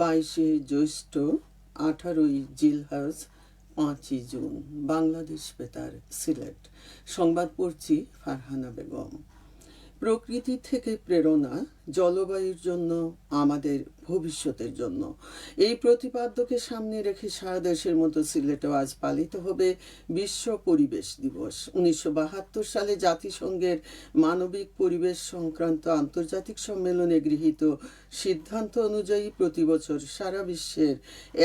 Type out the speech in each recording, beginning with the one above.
22শে জ্যৈষ্ঠ, 18ই জিলহজ, 5ই জুন। বাংলাদেশ বেতার, সিলেট। সংবাদ পড়ছি ফারহানা বেগম। প্রকৃতি থেকে প্রেরণা, জলবায়ুর জন্য, আমাদের ভবিষ্যতের জন্য, এই প্রতিপাদ্যকে সামনে রেখে সারা দেশের মতো সিলেটেও আজ পালিত হবে বিশ্ব পরিবেশ দিবস। 1972 সালে জাতিসংঘের মানবিক পরিবেশ সংক্রান্ত আন্তর্জাতিক সম্মেলনে গৃহীত সিদ্ধান্ত অনুযায়ী প্রতি বছর সারা বিশ্বের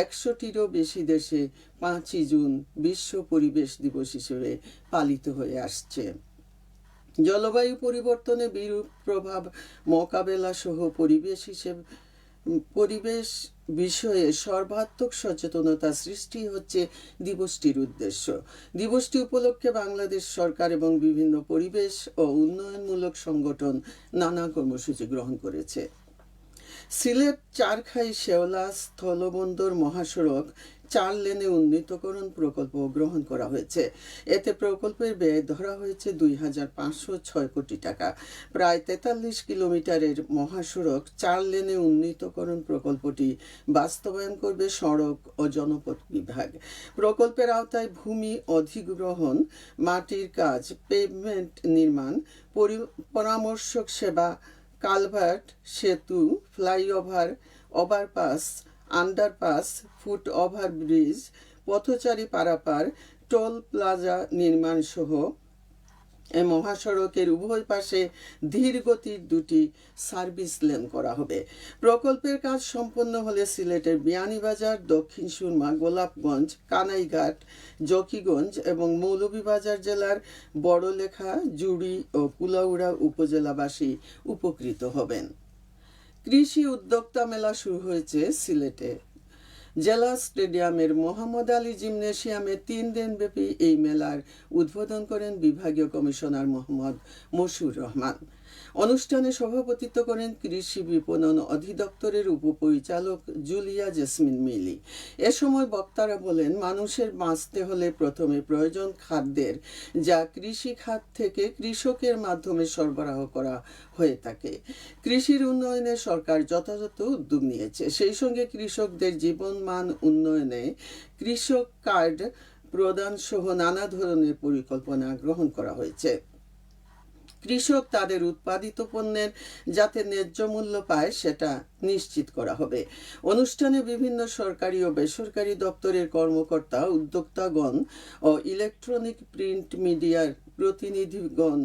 100টিরও বেশি দেশে 5ই জুন বিশ্ব পরিবেশ দিবস হিসেবে পালিত হয়ে আসছে। জলবায়ু পরিবর্তনে বিরূপ প্রভাব মোকাবেলা সহ পরিবেশ বিষয়ে সর্বাত্মক সচেতনতা সৃষ্টি হচ্ছে দিবসটির উদ্দেশ্য। দিবসটি উপলক্ষে বাংলাদেশ সরকার এবং বিভিন্ন পরিবেশ ও উন্নয়নমূলক সংগঠন নানা কর্মসূচি গ্রহণ করেছে। সিলেট চারখাই শেওলা স্থলবন্দর মহাসড়ক 4 লেনে উন্নীতকরণ প্রকল্প গ্রহণ করা হয়েছে। এতে প্রকল্পের ব্যয় ধরা হয়েছে 2506 কোটি টাকা। প্রায় 43 কিলোমিটারের মহাসড়ক 4 লেনে উন্নীতকরণ প্রকল্পটি বাস্তবায়ন করবে সড়ক ও জনপথ বিভাগ। প্রকল্পের আওতায় ভূমি অধিগ্রহণ, মাটির কাজ, পেভমেন্ট নির্মাণ, পরামর্শক সেবা, কালভার্ট, সেতু, flyover, overpass, underpass, foot overbridge, পথচারী পারাপার, টোল প্লাজা নির্মাণ সহ এই মহাসড়কের উভয় পাশে ধীর গতির 2টি সার্ভিস লেন করা হবে। প্রকল্পের কাজ সম্পন্ন হলে সিলেটের বিয়ানীবাজার, দক্ষিণ সুরমা, গোলাপগঞ্জ, কানাইঘাট, জকিগঞ্জ এবং মৌলভীবাজার জেলার বড়লেখা, জুড়ি ও কুলাউড়া উপজেলাবাসী উপকৃত হবেন। কৃষি উদ্যোক্তা মেলা শুরু হয়েছে সিলেটে। জেলা স্টেডিয়ামের মোহাম্মদ আলী জিমনেশিয়ামে 3 দিনব্যাপী এই মেলার উদ্বোধন করেন বিভাগীয় কমিশনার মোহাম্মদ মশিউর রহমান। অনুষ্ঠানে সভাপতিত্ব করেন কৃষি বিপণন অধিদপ্তরের উপপরিচালক জুলিয়া জেসমিন মিলি। এ সময় বক্তারা বলেন, মানুষের বাঁচতে হলে প্রথমে প্রয়োজন খাদ্যের, যা কৃষি খাত থেকে কৃষকের মাধ্যমে সরবরাহ করা হয়ে থাকে। কৃষির উন্নয়নে সরকার যথাযথ উদ্যোগ নিয়েছে। সেই সঙ্গে কৃষকদের জীবনমান উন্নয়নে কৃষক কার্ড প্রদান সহ নানা ধরনের পরিকল্পনা গ্রহণ করা হয়েছে। কৃষক তাদের উৎপাদিত পণ্যের যাতে ন্যায্য মূল্য পায় সেটা নিশ্চিত করা হবে। অনুষ্ঠানে বিভিন্ন সরকারি ও বেসরকারি দপ্তরের কর্মকর্তা, উদ্যোক্তাগণ ও ইলেকট্রনিক প্রিন্ট মিডিয়ার প্রতিনিধিগণ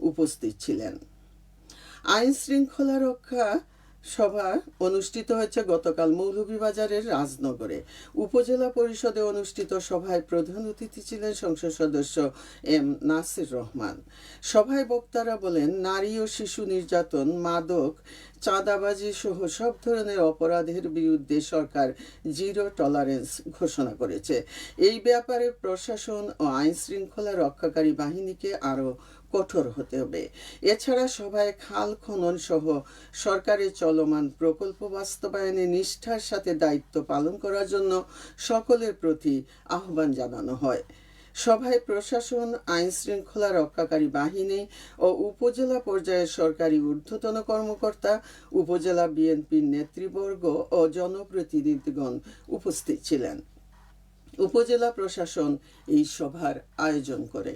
উপস্থিত ছিলেন। আইন শৃঙ্খলা রক্ষা সভা অনুষ্ঠিত হয়েছে গতকাল মৌলভীবাজারের রাজনগরে। উপজেলা পরিষদে অনুষ্ঠিত সভায় প্রধান অতিথি ছিলেন সংসদ সদস্য এম নাসির রহমান। সভায় বক্তারা বলেন, নারী ও শিশু নির্যাতন, মাদক, চাঁদাবাজি সহ সব ধরনের অপরাধের বিরুদ্ধে সরকার জিরো টলারেন্স ঘোষণা করেছে। এই ব্যাপারে প্রশাসন ও আইন শৃঙ্খলা রক্ষাকারী বাহিনীকে আরও কঠোর হতে হবে। এছাড়া সভায় খাল খনন সহ সরকারের চলমান প্রকল্প বাস্তবায়নে নিষ্ঠার সাথে দায়িত্ব পালন করার জন্য সকলের প্রতি আহ্বান জানানো হয়। সভায় প্রশাসন, আইন শৃঙ্খলা রক্ষাকারী বাহিনী ও উপজেলা পর্যায়ের সরকারি ঊর্ধ্বতন কর্মকর্তা, উপজেলা বিএনপির নেতৃবর্গ ও জনপ্রতিনিধিগণ উপস্থিত ছিলেন। উপজেলা প্রশাসন এই সভার আয়োজন করে।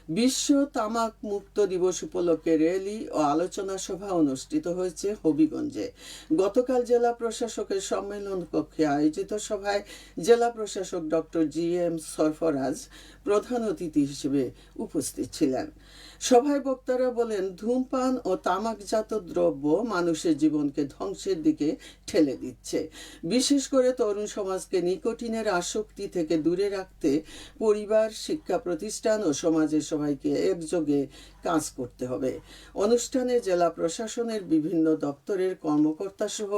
বিশ্ব তামাক মুক্ত দিবস উপলক্ষে র্যালি ও আলোচনা সভা অনুষ্ঠিত হয়েছে হবিগঞ্জে। গতকাল জেলা প্রশাসকের সম্মেলন কক্ষে আয়োজিত সভায় জেলা প্রশাসক ডক্টর GM সরফরাজ প্রধান অতিথি হিসেবে উপস্থিত ছিলেন। সভায় বক্তারা বলেন, ধূমপান ও তামাকজাত দ্রব্য মানুষের জীবনকে ধ্বংসের দিকে ঠেলে দিচ্ছে। বিশেষ করে তরুণ সমাজকে নিকোটিনের আসক্তি থেকে দূরে রাখতে পরিবার, শিক্ষা প্রতিষ্ঠান ও সমাজের সবাইকে একযোগে কাজ করতে হবে। অনুষ্ঠানে জেলা প্রশাসনের বিভিন্ন দপ্তরের কর্মকর্তা সহ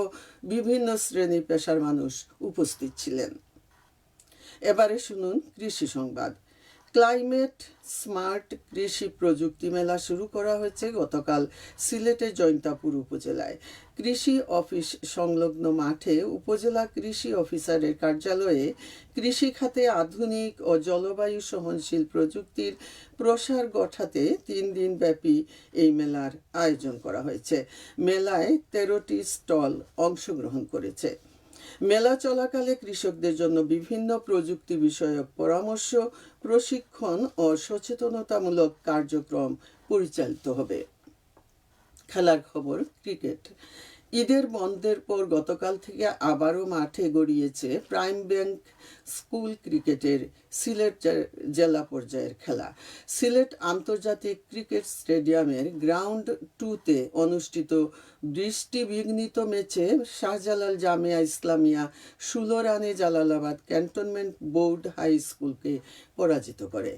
বিভিন্ন শ্রেণী পেশার মানুষ উপস্থিত ছিলেন। এবারে শুনুন কৃষি সংবাদ। ক্লাইমেট স্মার্ট কৃষি প্রযুক্তি মেলা শুরু করা হয়েছে গতকাল সিলেটের জৈন্তাপুর উপজেলায়। কৃষি অফিস সংলগ্ন মাঠে উপজেলা কৃষি অফিসারের কার্যালয়ে কৃষি খাতে আধুনিক ও জলবায়ু সহনশীল প্রযুক্তির প্রসার ঘটাতে 3 দিন ব্যাপী এই মেলার আয়োজন করা হয়েছে। মেলায় 13টি স্টল অংশগ্রহণ করেছে। মেলা চলাকালে কৃষকদের জন্য বিভিন্ন প্রযুক্তি বিষয়ক পরামর্শ, প্রশিক্ষণ ও সচেতনতামূলক কার্যক্রম পরিচালিত হবে। খেলার খবর, ক্রিকেট। ঈদের বন্ধের পর গতকাল থেকে আবারও মাঠে গড়িয়েছে প্রাইম ব্যাংক স্কুল ক্রিকেটের সিলেট জেলা পর্যায়ের খেলা। সিলেট আন্তর্জাতিক ক্রিকেট স্টেডিয়ামের গ্রাউন্ড 2-তে অনুষ্ঠিত বৃষ্টিবিঘ্নিত ম্যাচে শাহজালাল জামিয়া ইসলামিয়া 16 রানে জালালাবাদ ক্যান্টনমেন্ট বোর্ড হাই স্কুলকে পরাজিত করে।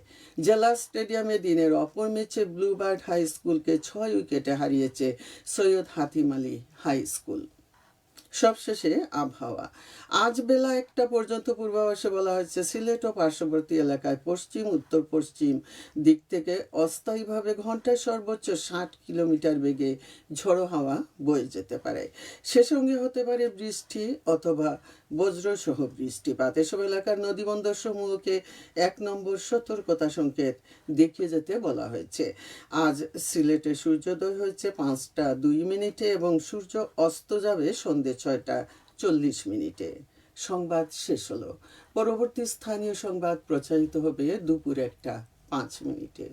জেলা স্টেডিয়ামে দিনের অপর ম্যাচে ব্লুবার্ড হাই স্কুলকে 6 উইকেটে হারিয়েছে সৈয়দ হাতিম আলী হাই স্কুল। সবশেষে আবহাওয়া। আজ বেলা 1টা পর্যন্ত পূর্বাভাসে বলা হয়েছে সিলেট ও পার্শ্ববর্তী এলাকায় পশ্চিম উত্তর পশ্চিম দিক থেকে অস্থায়ীভাবে ঘন্টায় সর্বোচ্চ 60 কিলোমিটার বেগে ঝোড়ো হাওয়া বয়ে যেতে পারে। সে সঙ্গে হতে পারে বৃষ্টি অথবা বজ্রসহ বৃষ্টিপাত। এসব এলাকার নদীবন্দর সমূহকে 1 নম্বর সতর্কতা সংকেত দেখিয়ে যেতে বলা হয়েছে। আজ সিলেটে সূর্যোদয় হয়েছে 5টা 2 মিনিটে এবং সূর্য অস্ত যাবে সন্ধ্যে 6টা 40 মিনিটে। সংবাদ শেষ হলো। পরবর্তী স্থানীয় সংবাদ প্রচারিত হবে দুপুর 1টা 5 মিনিটে।